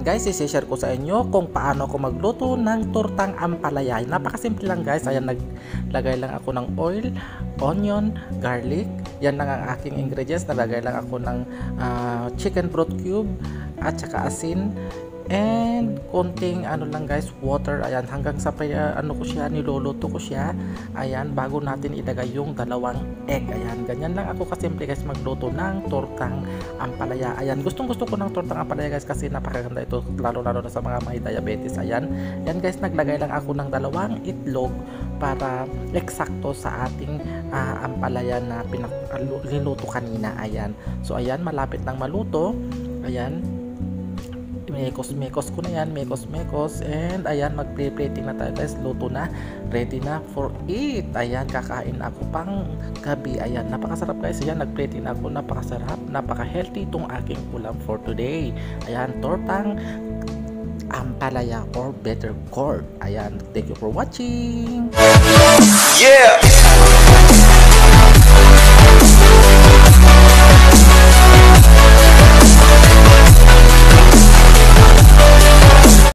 guys, i-share ko sa inyo kung paano ako magluto ng tortang ampalaya. Napakasimple lang guys. Ayan, naglagay lang ako ng oil, onion, garlic. Yan lang ang aking ingredients. Nalagay lang ako ng chicken broth cube at saka asin. And konting ano lang guys, water. Ayan, hanggang sa niluluto ko siya. Ayan, bago natin ilagay yung dalawang egg. Ayan, ganyan lang ako kasimple guys magluto ng tortang ampalaya. Ayan, gustong gusto ko ng tortang ampalaya guys kasi napakaganda ito, lalo na sa mga may diabetes. Ayan, yan guys, naglagay lang ako ng dalawang itlog para eksakto sa ating ampalaya na niluto kanina. Ayan, so ayan, malapit nang maluto. Ayan, mekos ko na yan, mekos, and ayan, magple-plating na tayo guys. Luto na, ready na for it. Ayan, kakain ako pang gabi. Ayan, napakasarap guys. Ayan, nagplating na ako, napakasarap, napaka-healthy itong aking ulam for today. Ayan, tortang ampalaya or better gourd. Ayan, thank you for watching. Yeah!